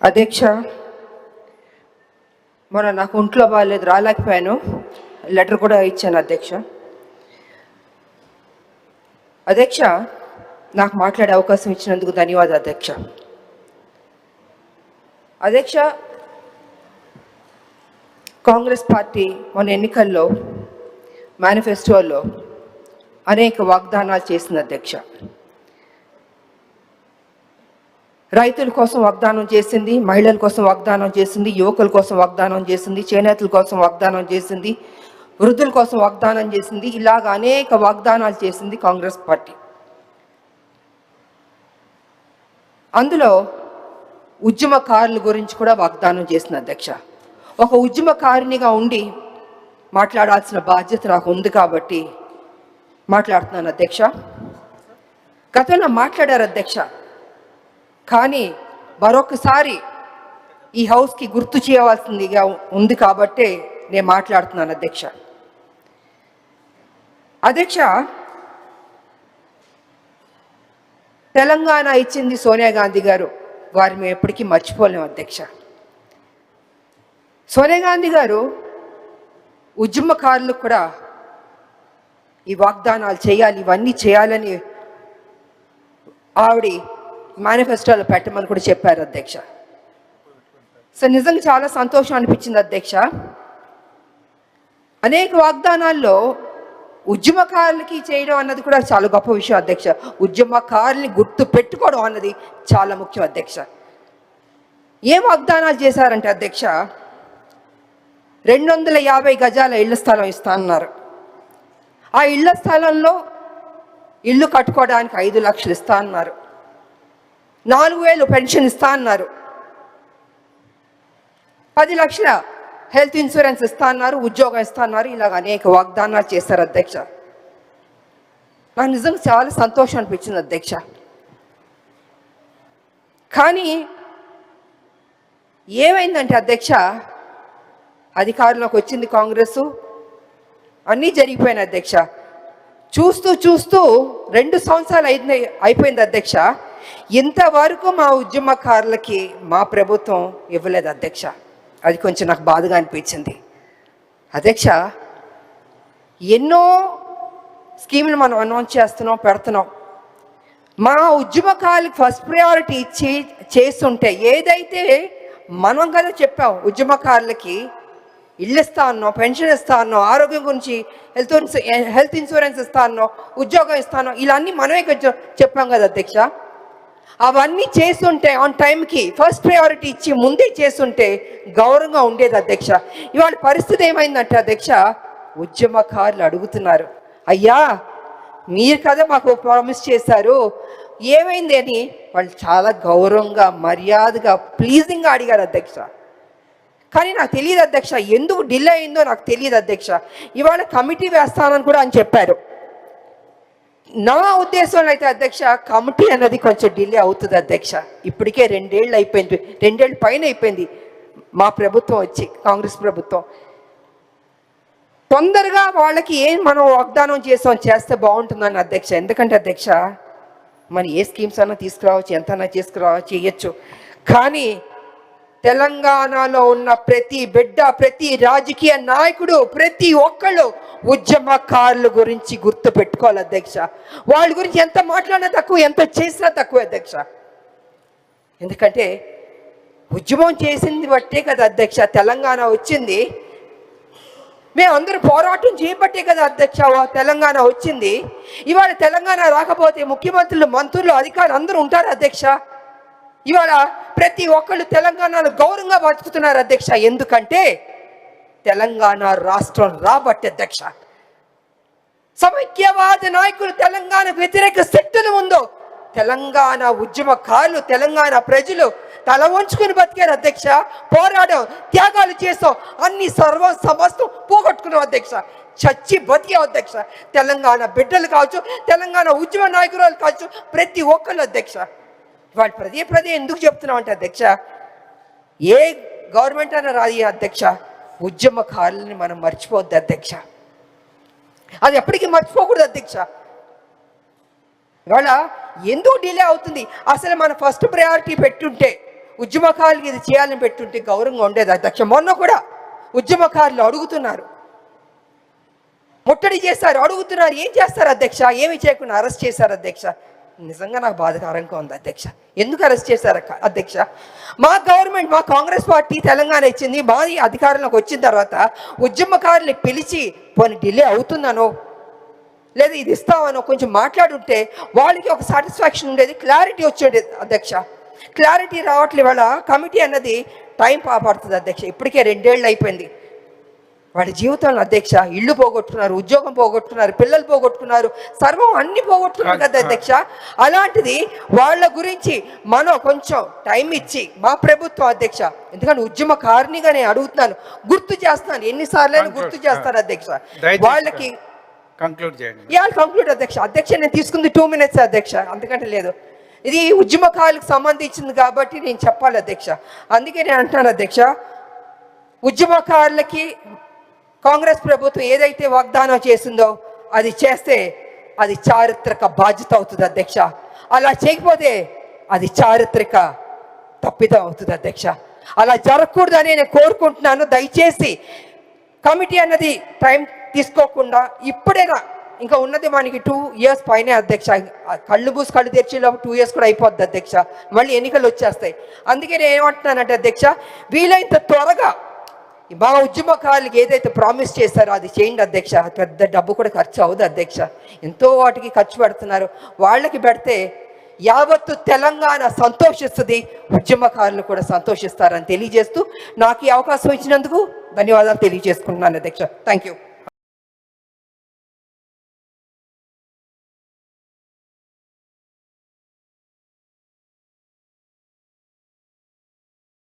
అధ్యక్ష, మొన్న నాకు ఒంట్లో బాగాలేదు, రాలేకపోయాను. లెటర్ కూడా ఇచ్చాను అధ్యక్ష. అధ్యక్ష, నాకు మాట్లాడే అవకాశం ఇచ్చినందుకు ధన్యవాదాలు అధ్యక్ష. అధ్యక్ష, కాంగ్రెస్ పార్టీ మొన్న ఎన్నికల్లో మేనిఫెస్టోలో అనేక వాగ్దానాలు చేసింది అధ్యక్ష. రైతుల కోసం వాగ్దానం చేసింది, మహిళల కోసం వాగ్దానం చేసింది, యువకుల కోసం వాగ్దానం చేసింది, చేనేతల కోసం వాగ్దానం చేసింది, వృద్ధుల కోసం వాగ్దానం చేసింది. ఇలాగ అనేక వాగ్దానాలు చేసింది కాంగ్రెస్ పార్టీ. అందులో ఉద్యమకారుల గురించి కూడా వాగ్దానం చేసింది అధ్యక్ష. ఒక ఉద్యమకారినిగా ఉండి మాట్లాడాల్సిన బాధ్యత నాకు ఉంది కాబట్టి మాట్లాడుతున్నాను అధ్యక్ష. గతంలో మాట్లాడారు అధ్యక్ష, కానీ మరొకసారి ఈ హౌస్కి గుర్తు చేయవలసిందిగా ఉంది కాబట్టే నేను మాట్లాడుతున్నాను అధ్యక్ష. అధ్యక్ష, తెలంగాణ ఇచ్చింది సోనియా గాంధీ గారు, వారిని మేము ఎప్పటికీ మర్చిపోలేము అధ్యక్ష. సోనియా గాంధీ గారు ఉద్యమకారులకు కూడా ఈ వాగ్దానాలు చేయాలి, ఇవన్నీ చేయాలని ఆవిడ మేనిఫెస్టోలో పెట్టమని కూడా చెప్పారు అధ్యక్ష. సో నిజంగా చాలా సంతోషం అనిపించింది అధ్యక్ష. అనేక వాగ్దానాల్లో ఉద్యమకారులకి చేయడం అన్నది కూడా చాలా గొప్ప విషయం అధ్యక్ష. ఉద్యమకారుల్ని గుర్తు పెట్టుకోవడం అన్నది చాలా ముఖ్యం అధ్యక్ష. ఏం వాగ్దానాలు చేశారంటే అధ్యక్ష, 250 గజాల ఇళ్ల స్థలం ఇస్తా అన్నారు. ఆ ఇళ్ల స్థలంలో ఇల్లు కట్టుకోవడానికి 5 లక్షలు ఇస్తా అన్నారు. 4,000 పెన్షన్ ఇస్తా అన్నారు. 10 లక్షల హెల్త్ ఇన్సూరెన్స్ ఇస్తా అన్నారు, ఉద్యోగం ఇస్తా అన్నారు. ఇలాగ అనేక వాగ్దానాలు చేశారు అధ్యక్ష. నాకు నిజంగా చాలా సంతోషం అనిపించింది అధ్యక్ష. కానీ ఏమైందంటే అధ్యక్ష, అధికారంలోకి వచ్చింది కాంగ్రెస్, అన్నీ జరిగిపోయినాయి అధ్యక్ష. చూస్తూ చూస్తూ 2 సంవత్సరాలు అయిపోయింది అధ్యక్ష. ఇంతవరకు మా ఉద్యమకారులకి మా ప్రభుత్వం ఇవ్వలేదు అధ్యక్ష. అది కొంచెం నాకు బాధగా అనిపించింది అధ్యక్ష. ఎన్నో స్కీములు మనం అనౌన్స్ చేస్తున్నాం, పెడుతున్నాం. మా ఉద్యమకారులకు ఫస్ట్ ప్రయారిటీ ఇచ్చి చేస్తుంటే, ఏదైతే మనం కదా చెప్పాం ఉద్యమకారులకి ఇల్లు ఇస్తా అన్నాం, పెన్షన్ ఇస్తా అన్నాం, ఆరోగ్యం గురించి హెల్త్ ఇన్సూరెన్స్ ఇస్తా అన్నాం, ఉద్యోగం ఇస్తాను, ఇలా అన్నీ మనమే చెప్పాం కదా అధ్యక్ష. అవన్నీ చేస్తుంటే ఆన్ టైంకి ఫస్ట్ ప్రయారిటీ ఇచ్చి ముందే చేస్తుంటే గౌరవంగా ఉండేది అధ్యక్ష. ఇవాళ పరిస్థితి ఏమైందంటే అధ్యక్ష, ఉద్యమకారులు అడుగుతున్నారు, అయ్యా మీరు కదా మాకు ప్రామిస్ చేశారు, ఏమైంది అని వాళ్ళు చాలా గౌరవంగా, మర్యాదగా, ప్లీజింగ్గా అడిగారు అధ్యక్ష. కానీ నాకు తెలియదు అధ్యక్ష, ఎందుకు డిలే అయిందో నాకు తెలియదు అధ్యక్ష. ఇవాళ కమిటీ వేస్తానని కూడా అని చెప్పారు. నా ఉద్దేశంలో అయితే అధ్యక్ష, కమిటీ అన్నది కొంచెం డిలే అవుతుంది అధ్యక్ష. ఇప్పటికే 2 ఏళ్ళు అయిపోయింది, 2 ఏళ్ళ పైన అయిపోయింది మా ప్రభుత్వం వచ్చి, కాంగ్రెస్ ప్రభుత్వం. తొందరగా వాళ్ళకి ఏం మనం వాగ్దానం చేస్తే బాగుంటుందని అధ్యక్ష. ఎందుకంటే అధ్యక్ష, మనం ఏ స్కీమ్స్ అన్నా తీసుకురావచ్చు, ఎంతన్నా చేయొచ్చు. కానీ తెలంగాణలో ఉన్న ప్రతి బిడ్డ, ప్రతి రాజకీయ నాయకుడు, ప్రతి ఒక్కళ్ళు ఉద్యమకారుల గురించి గుర్తు పెట్టుకోవాలి అధ్యక్ష. వాళ్ళ గురించి ఎంత మాట్లాడినా తక్కువ, ఎంత చేసినా తక్కువ అధ్యక్ష. ఎందుకంటే ఉద్యమం చేసింది బట్టే కదా అధ్యక్ష తెలంగాణ వచ్చింది. మేమందరూ పోరాటం చేయబట్టే కదా అధ్యక్ష తెలంగాణ వచ్చింది. ఇవాళ తెలంగాణ రాకపోతే ముఖ్యమంత్రులు, మంత్రులు, అధికారులు అందరూ ఉంటారు అధ్యక్ష. ఇవాళ ప్రతి ఒక్కళ్ళు తెలంగాణలో గౌరవంగా బతుకుతున్నారు అధ్యక్ష. ఎందుకంటే తెలంగాణ రాష్ట్రం రాబట్టి అధ్యక్ష. సమైక్యవాద నాయకులు, తెలంగాణ వ్యతిరేక శక్తులు ముందు తెలంగాణ ఉద్యమకారులు, తెలంగాణ ప్రజలు తల వంచుకుని బతికారు అధ్యక్ష. పోరాటం, త్యాగాలు చేస్తాం, అన్ని సమస్తం పోగొట్టుకున్నాం అధ్యక్ష. చచ్చి బతికాం అధ్యక్ష. తెలంగాణ బిడ్డలు కావచ్చు, తెలంగాణ ఉద్యమ నాయకురాలు కావచ్చు, ప్రతి ఒక్కళ్ళు అధ్యక్ష. వాళ్ళు పదే ఎందుకు చెప్తున్నాం అంటే అధ్యక్ష, ఏ గవర్నమెంట్ అయినా రాదు అధ్యక్ష, ఉద్యమకారులని మనం మర్చిపోవద్దు అధ్యక్ష. అది ఎప్పటికీ మర్చిపోకూడదు అధ్యక్ష. ఇవాళ ఎందుకు డిలే అవుతుంది? అసలు మన ఫస్ట్ ప్రయారిటీ పెట్టుంటే ఉద్యమకారులకి ఇది చేయాలని పెట్టుంటే గౌరవంగా ఉండేది అధ్యక్ష. మొన్న కూడా ఉద్యమకారులు అడుగుతున్నారు, ముట్టడి చేస్తారు, అడుగుతున్నారు. ఏం చేస్తారు అధ్యక్ష? ఏమి చేయకుండా అరెస్ట్ చేశారు అధ్యక్ష. నిజంగా నాకు బాధాకరంగా ఉంది అధ్యక్ష. ఎందుకు అరెస్ట్ చేశారు అధ్యక్ష? మా గవర్నమెంట్, మా కాంగ్రెస్ పార్టీ తెలంగాణ ఇచ్చింది, మాది అధికారంలోకి వచ్చిన తర్వాత ఉద్యమకారుల్ని పిలిచి పోనీ డిలే అవుతుందనో లేదా ఇది ఇస్తామనో కొంచెం మాట్లాడుంటే వాళ్ళకి ఒక సాటిస్ఫాక్షన్ ఉండేది, క్లారిటీ వచ్చేది అధ్యక్ష. క్లారిటీ రావట్లేదు. వాళ్ళ కమిటీ అన్నది టైం పడుతుంది అధ్యక్ష. ఇప్పటికే 2 ఏళ్ళు అయిపోయింది వాళ్ళ జీవితంలో అధ్యక్ష. ఇల్లు పోగొట్టుకున్నారు, ఉద్యోగం పోగొట్టుకున్నారు, పిల్లలు పోగొట్టుకున్నారు, సర్వం అన్ని పోగొట్టుకున్నారు కదా అధ్యక్ష. అలాంటిది వాళ్ళ గురించి మనం కొంచెం టైం ఇచ్చి మా ప్రభుత్వం అధ్యక్ష, ఎందుకంటే ఉద్యమకారినిగా నేను అడుగుతున్నాను, గుర్తు చేస్తాను, ఎన్నిసార్లు గుర్తు చేస్తాను అధ్యక్ష. వాళ్ళకి కంక్లూడ్ అధ్యక్ష. అధ్యక్ష నేను తీసుకుంది 2 minutes అధ్యక్ష, అంతకంటే లేదు. ఇది ఉద్యమకారులకు సంబంధించింది కాబట్టి నేను చెప్పాలి అధ్యక్ష. అందుకే నేను అంటున్నాను అధ్యక్ష, ఉద్యమకారులకి కాంగ్రెస్ ప్రభుత్వం ఏదైతే వాగ్దానం చేసిందో అది చేస్తే అది చారిత్రక బాధ్యత అవుతుంది అధ్యక్ష. అలా చేయకపోతే అది చారిత్రక తప్పిదం అవుతుంది అధ్యక్ష. అలా జరగకూడదని నేను కోరుకుంటున్నాను. దయచేసి కమిటీ అన్నది టైం తీసుకోకుండా ఇప్పుడైనా, ఇంకా ఉన్నది మనకి 2 years పైనే అధ్యక్ష. కళ్ళు మూసి కళ్ళు తెరిచేలోపు 2 years కూడా అయిపోద్ది అధ్యక్ష. మళ్ళీ ఎన్నికలు వచ్చేస్తాయి. అందుకే నేను ఏమంటున్నానంటే అధ్యక్ష, వీలైనంత త్వరగా మా ఉద్యమకారులకి ఏదైతే ప్రామిస్ చేస్తారో అది చేయండి అధ్యక్ష. పెద్ద డబ్బు కూడా ఖర్చు అవ్వదు అధ్యక్ష. ఎంతో వాటికి ఖర్చు పెడుతున్నారు. వాళ్ళకి పెడితే యావత్తు తెలంగాణ సంతోషిస్తుంది, ఉద్యమకారులు కూడా సంతోషిస్తారని తెలియజేస్తూ నాకు ఈ అవకాశం ఇచ్చినందుకు ధన్యవాదాలు తెలియజేసుకుంటున్నాను అధ్యక్ష. Thank you.